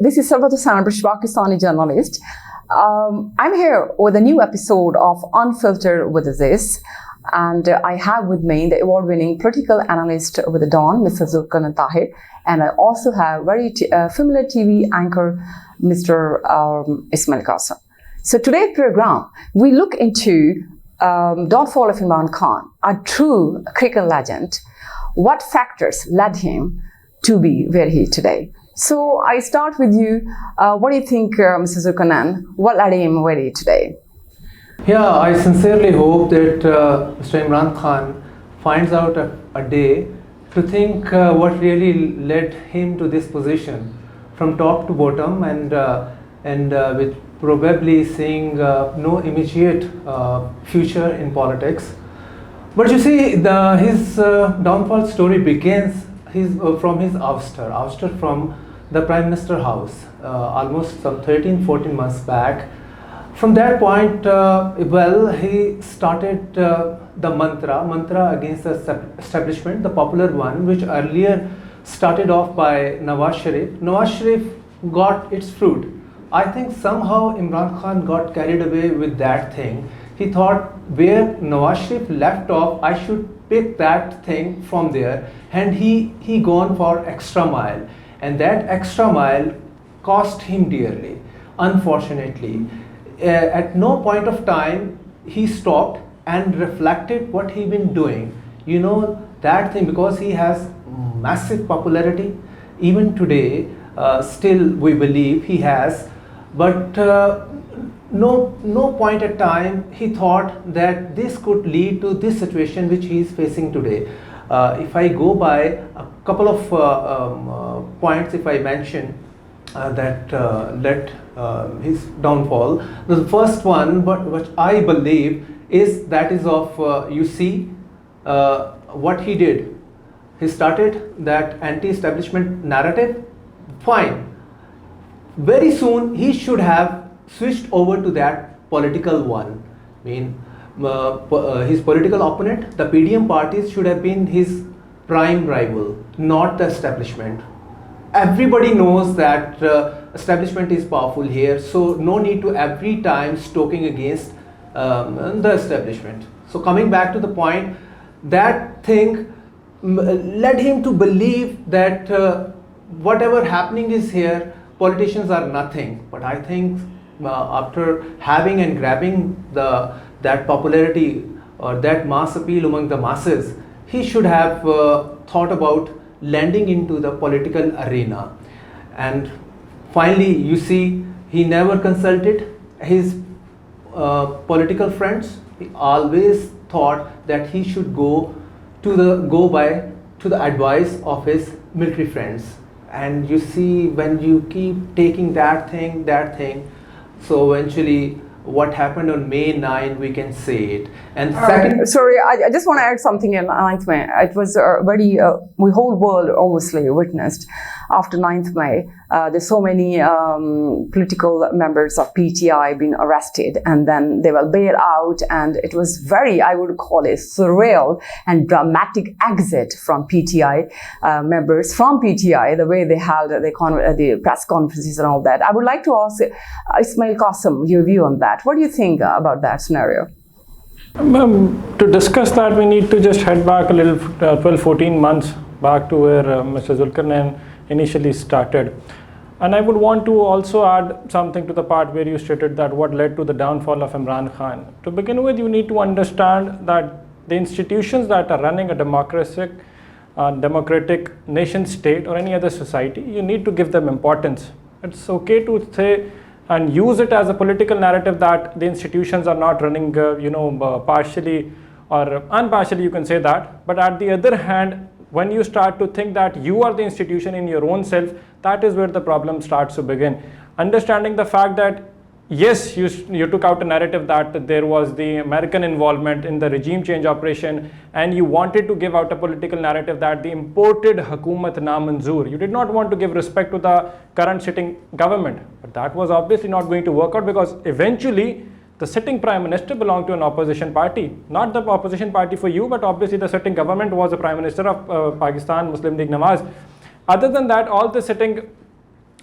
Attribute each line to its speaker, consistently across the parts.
Speaker 1: this is Sarvat Hussain, British Pakistani journalist. I'm here with a new episode of Unfiltered with Aziz, and I have with me the award-winning political analyst with the Dawn, Mr. Zulkarnain Tahir, and I also have very familiar TV anchor, Mr. Ismail Qasim. So today's program, we look into downfall of Imran Khan, a true cricket legend. What factors led him to be where he is today? So I start with you. What do you think, Mr. Zulkarnain? What led him where he is today?
Speaker 2: Yeah, I sincerely hope that Mr. Imran Khan finds out a day to think what really led him to this position from top to bottom, and with probably seeing no immediate future in politics. But you see, his downfall story begins from his ouster from the Prime Minister house almost some 13-14 months back. From that point, he started the mantra against the establishment, the popular one, which earlier started off by Nawaz Sharif. Nawaz Sharif got its fruit. I think somehow Imran Khan got carried away with that thing. He thought where Nawaz Sharif left off, I should pick that thing from there, and he gone for extra mile, and that extra mile cost him dearly, unfortunately. At no point of time he stopped and reflected what he been doing. You know that thing, because he has massive popularity even today, still we believe he has, but no point at time he thought that this could lead to this situation which he is facing today. If I go by a couple of points, if I mention that led his downfall, the first one, but which I believe is of what he did. He started that anti-establishment narrative. Fine. Very soon he should have switched over to that political one. I mean, his political opponent, the PDM parties, should have been his prime rival, not the establishment. Everybody knows that establishment is powerful here, so no need to every time stoking against the establishment. So coming back to the point, that thing led him to believe that whatever happening is here, politicians are nothing. But I think after having and grabbing that popularity or that mass appeal among the masses, he should have thought about landing into the political arena. And finally, you see, he never consulted his political friends. He always thought that he should go to the advice of his military friends. And you see, when you keep taking that thing, so eventually what happened on May 9, we can say it. And second,
Speaker 1: sorry, I just want to add something in 9th May. It was very, the whole world obviously witnessed after 9th May. There's so many political members of PTI being arrested, and then they were bailed out, and it was very, I would call it, surreal and dramatic exit from PTI members from PTI, the way they held the press conferences and all that. I would like to ask Ismail Qasim your view on that. What do you think about that scenario?
Speaker 3: To discuss that, we need to just head back a little 12-14 months back to where Mr. Zulkarnain initially started. And I would want to also add something to the part where you stated that what led to the downfall of Imran Khan. To begin with, you need to understand that the institutions that are running a democratic nation state or any other society, you need to give them importance. It's okay to say and use it as a political narrative that the institutions are not running, partially or unpartially, you can say that. But at the other hand, when you start to think that you are the institution in your own self, that is where the problem starts to begin. Understanding the fact that yes, you took out a narrative that there was the American involvement in the regime change operation, and you wanted to give out a political narrative that the imported Hukumat na manzoor. You did not want to give respect to the current sitting government. But that was obviously not going to work out, because eventually the sitting prime minister belonged to an opposition party. Not the opposition party for you, but obviously the sitting government was the prime minister of Pakistan Muslim League Nawaz. Other than that, all the sitting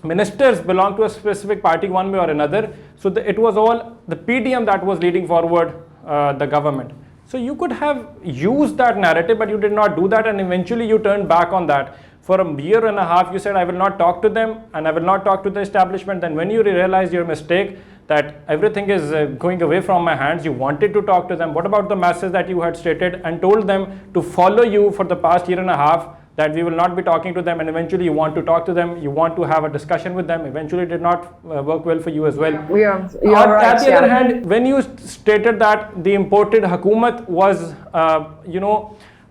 Speaker 3: ministers belong to a specific party one way or another. So it was all the PDM that was leading forward the government. So you could have used that narrative, but you did not do that, and eventually you turned back on that. For a year and a half, you said, I will not talk to them and I will not talk to the establishment. Then when you realized your mistake, that everything is going away from my hands, you wanted to talk to them. What about the message that you had stated and told them to follow you for the past year and a half, that we will not be talking to them, and eventually you want to talk to them, you want to have a discussion with them, eventually it did not work well for you as well.
Speaker 1: Yeah, you're right,
Speaker 3: At the other hand, when you stated that the imported Hakumat was,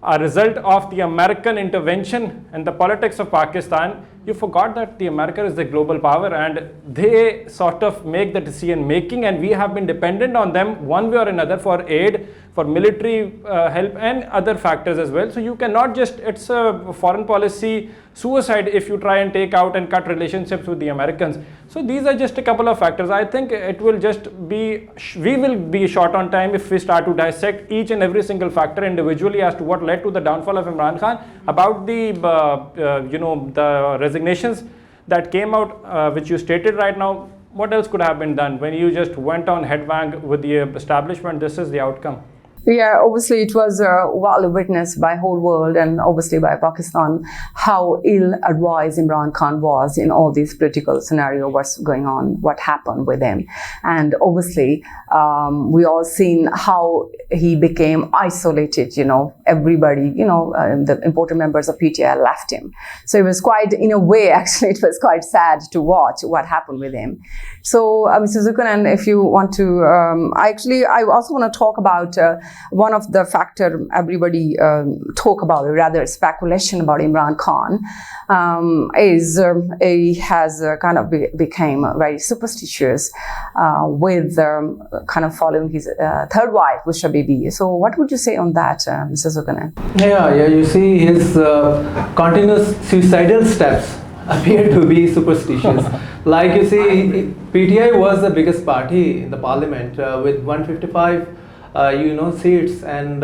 Speaker 3: a result of the American intervention in the politics of Pakistan, you forgot that the America is the global power and they sort of make the decision making, and we have been dependent on them one way or another for aid, for military help and other factors as well. So you cannot just, it's a foreign policy suicide if you try and take out and cut relationships with the Americans. So these are just a couple of factors. I think it will just be, we will be short on time if we start to dissect each and every single factor individually as to what led to the downfall of Imran Khan. About the, the resignations that came out, which you stated right now, what else could have been done when you just went on headbang with the establishment? This is the outcome.
Speaker 1: Yeah, obviously it was well witnessed by whole world and obviously by Pakistan how ill-advised Imran Khan was in all these political scenario, what's going on, what happened with him. And obviously we all seen how he became isolated, everybody, the important members of PTI left him. So it was quite, in a way, actually, it was quite sad to watch what happened with him. So Mr. Zulkarnain, if you want to, I also want to talk about one of the factor everybody talk about, or rather speculation about Imran Khan, is he has kind of became very superstitious with kind of following his third wife, Busha Bibi. So what would you say on that, Mr. Zulkarnain?
Speaker 2: Yeah, you see his continuous suicidal steps appear to be superstitious. Like you see, PTI was the biggest party in the parliament with 155 seats, and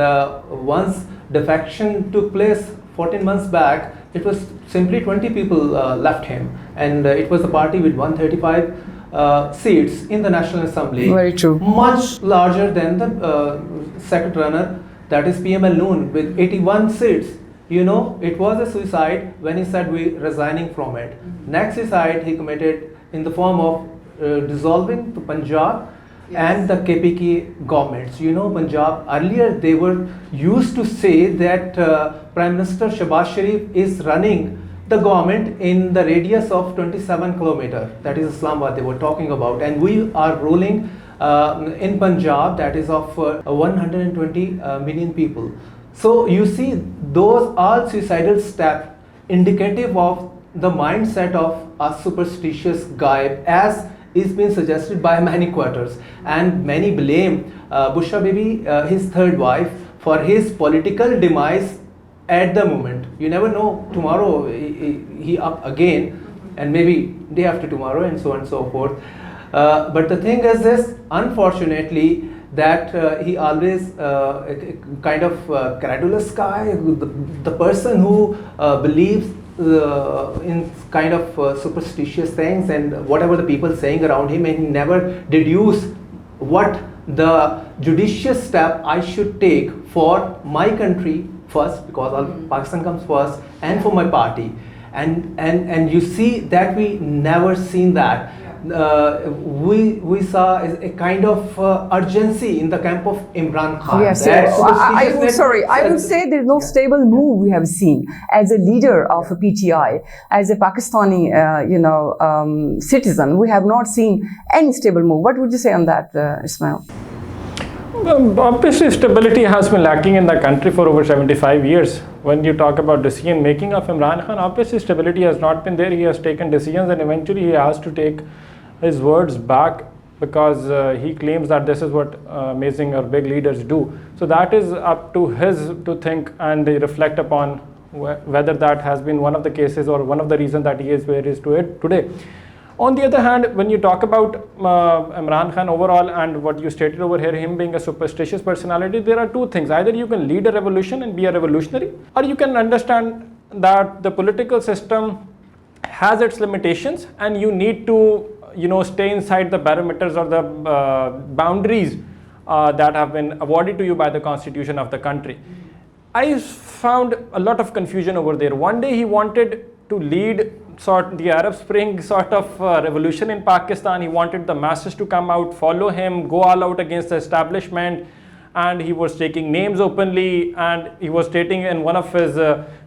Speaker 2: once defection took place 14 months back, it was simply 20 people left him, and it was a party with 135 seats in the National Assembly.
Speaker 1: Very true.
Speaker 2: Much larger than the second runner, that is PM Al-Noon, with 81 seats. It was a suicide when he said we're resigning from it. Next suicide he committed in the form of dissolving the Punjab and the KPK governments. Punjab, earlier they were used to say that Prime Minister Shehbaz Sharif is running the government in the radius of 27 kilometers. That is Islamabad they were talking about. And we are ruling in Punjab, that is of 120 million people. So you see, those are suicidal steps indicative of the mindset of a superstitious guy, as is being suggested by many quarters. And many blame Busha Bibi, his third wife, for his political demise at the moment. You never know, tomorrow he up again, and maybe day after tomorrow, and so on and so forth. But the thing is this, unfortunately, that he always kind of credulous guy, the person who believes in kind of superstitious things and whatever the people saying around him, and he never deduce what the judicious step I should take for my country first, because Pakistan comes first, and for my party. And you see that we never seen that. We saw a kind of urgency in the camp of Imran Khan.
Speaker 1: Yes, I would say there's no stable move we have seen as a leader of a PTI, as a Pakistani, citizen. We have not seen any stable move. What would you say on that, Ismail?
Speaker 3: Obviously, stability has been lacking in the country for over 75 years. When you talk about decision making of Imran Khan, obviously stability has not been there. He has taken decisions, and eventually he has to take his words back, because he claims that this is what amazing or big leaders do. So that is up to his to think and reflect upon whether that has been one of the cases or one of the reasons that he is where he is today. On the other hand, when you talk about Imran Khan overall and what you stated over here, him being a superstitious personality, there are two things. Either you can lead a revolution and be a revolutionary, or you can understand that the political system has its limitations, and you need to stay inside the parameters or the boundaries that have been awarded to you by the constitution of the country. I found a lot of confusion over there. One day he wanted to lead the Arab Spring sort of revolution in Pakistan. He wanted the masses to come out, follow him, go all out against the establishment, and he was taking names openly, and he was stating in one of his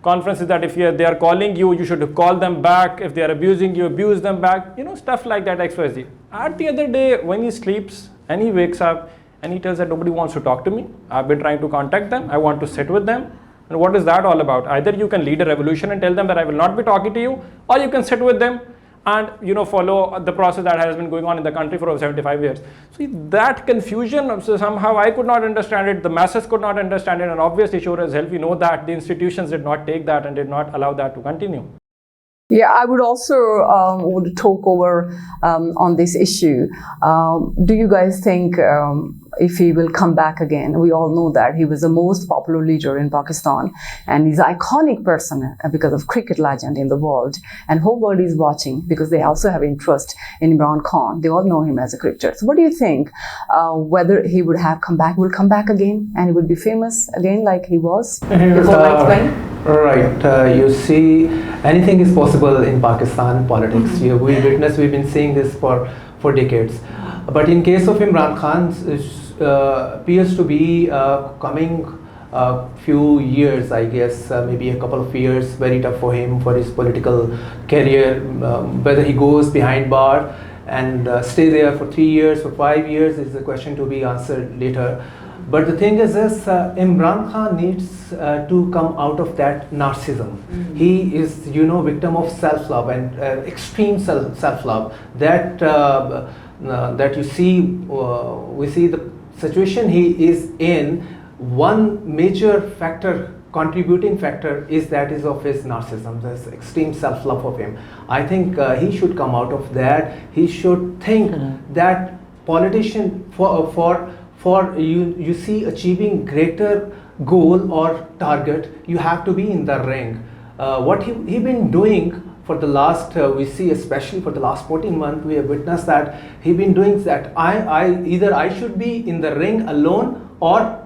Speaker 3: conferences that if they are calling you, you should call them back. If they are abusing you, abuse them back. Stuff like that, XYZ. At the other day, when he sleeps and he wakes up and he tells that nobody wants to talk to me, I've been trying to contact them, I want to sit with them. And what is that all about? Either you can lead a revolution and tell them that I will not be talking to you, or you can sit with them and follow the process that has been going on in the country for over 75 years. So that confusion, so somehow I could not understand it, the masses could not understand it, and obviously sure as hell we know that the institutions did not take that and did not allow that to continue.
Speaker 1: Yeah, I would also would talk over on this issue. Do you guys think if he will come back again? We all know that he was the most popular leader in Pakistan, and he's an iconic person because of cricket legend in the world, and whole world is watching because they also have interest in Imran Khan. They all know him as a cricketer. So what do you think? Whether he would have come back again, and he would be famous again like he was before 1920?
Speaker 2: Right. You see, anything is possible in Pakistan politics. We've been seeing this for decades. But in case of Imran Khan, appears to be coming few years, I guess, maybe a couple of years, very tough for him, for his political career. Whether he goes behind bar and stay there for 3 years, for 5 years is a question to be answered later. But the thing is this, Imran Khan needs to come out of that narcissism. He is, victim of self-love and extreme self-love. That you see, we see the situation he is in. One major factor, contributing factor, is of his narcissism, this extreme self-love of him. I think he should come out of that. He should think that politician for you see achieving greater goal or target, you have to be in the ring. What he been doing for the last, we see especially for the last 14 months, we have witnessed that he been doing that. Either I should be in the ring alone, or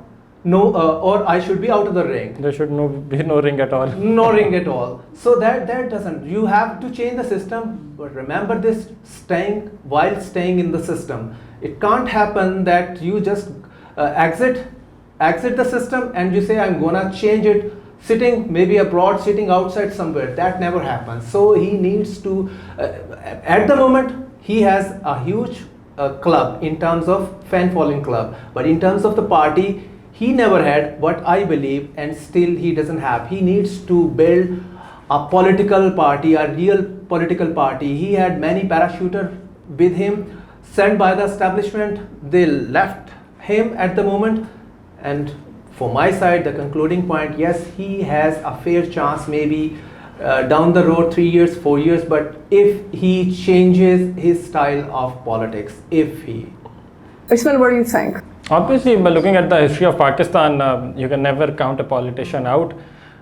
Speaker 2: I should be out of the ring.
Speaker 3: There should be no ring at all.
Speaker 2: No ring at all. So that doesn't. You have to change the system. But remember this: while staying in the system. It can't happen that you just exit the system and you say, I'm gonna change it, sitting maybe abroad, sitting outside somewhere. That never happens. So he needs to, at the moment, he has a huge club in terms of fan following club, but in terms of the party, he never had what I believe, and still he doesn't have. He needs to build a political party, a real political party. He had many parachuters with him, sent by the establishment. They left him at the moment, and for my side, the concluding point, yes, he has a fair chance maybe down the road, 3 years, 4 years, but if he changes his style of politics,
Speaker 1: Ismail, what do you think?
Speaker 3: Obviously, by looking at the history of Pakistan, you can never count a politician out,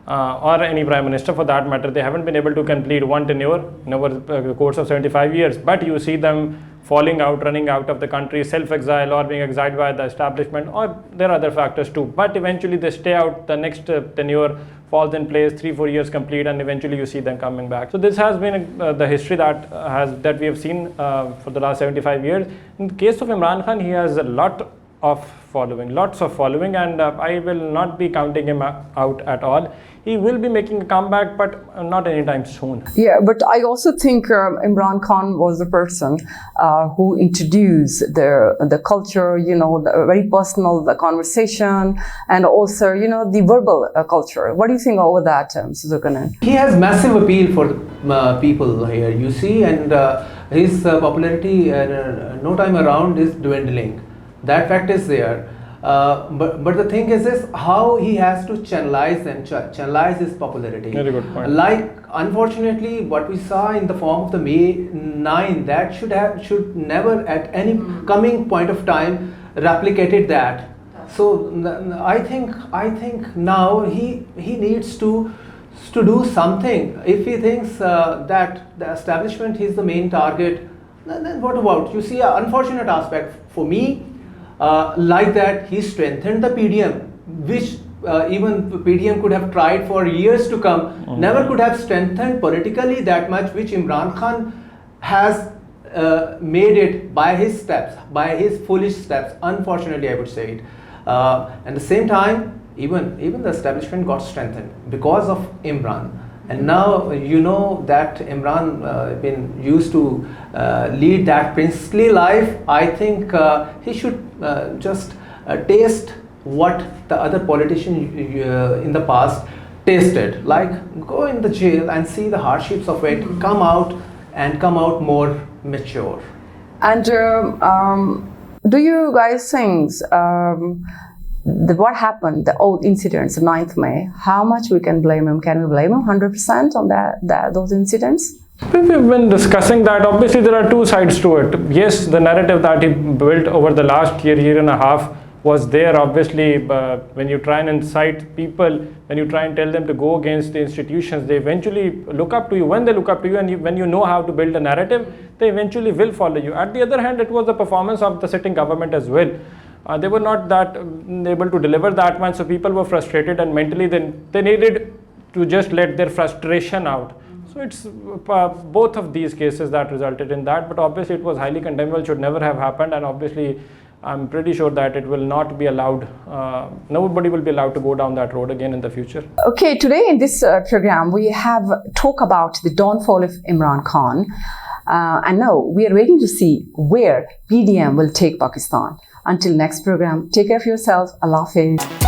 Speaker 3: or any prime minister for that matter. They haven't been able to complete one tenure in over the course of 75 years, but you see them falling out, running out of the country, self-exile, or being exiled by the establishment, or there are other factors too. But eventually they stay out, the next tenure falls in place, 3-4 years complete, and eventually you see them coming back. So this has been the history that we have seen for the last 75 years. In the case of Imran Khan, he has a lots of following, and I will not be counting him out at all. He will be making a comeback, but not anytime soon.
Speaker 1: Yeah, but I also think Imran Khan was the person who introduced the culture, the very personal, the conversation, and also, the verbal culture. What do you think over that, Suzukanan?
Speaker 2: He has massive appeal for the people here, you see, and his popularity no time around is dwindling. That fact is there. But the thing is how he has to channelize his popularity.
Speaker 3: Very good point.
Speaker 2: Like, unfortunately, what we saw in the form of the May 9, that should never at any coming point of time replicated that. So I think now he needs to to do something. If he thinks that the establishment is the main target, then what about? You see, an unfortunate aspect for me, like that he strengthened the PDM, which even PDM could have tried for years to come, never could have strengthened politically that much, which Imran Khan has made it by his steps, by his foolish steps, unfortunately I would say it. At the same time, even the establishment got strengthened because of Imran. And now you know that Imran been used to lead that princely life. I think he should just taste what the other politicians in the past tasted, like go in the jail and see the hardships of it, come out more mature.
Speaker 1: And do you guys think what happened, the old incidents, the 9th May, how much we can blame him? Can we blame him 100% on those incidents?
Speaker 3: We've been discussing that. Obviously, there are two sides to it. Yes, the narrative that he built over the last year and a half was there. Obviously, when you try and incite people, when you try and tell them to go against the institutions, they eventually look up to you. When they look up to you and when you know how to build a narrative, they eventually will follow you. At the other hand, it was the performance of the sitting government as well. They were not that able to deliver that much, so people were frustrated, and mentally they needed to just let their frustration out. So it's both of these cases that resulted in that, but obviously it was highly condemnable, should never have happened, and obviously I'm pretty sure that it will not be allowed, nobody will be allowed to go down that road again in the future.
Speaker 1: Okay, today in this program we have talked about the downfall of Imran Khan, and now we are waiting to see where PDM will take Pakistan. Until next program, take care of yourself. Allah Hafiz.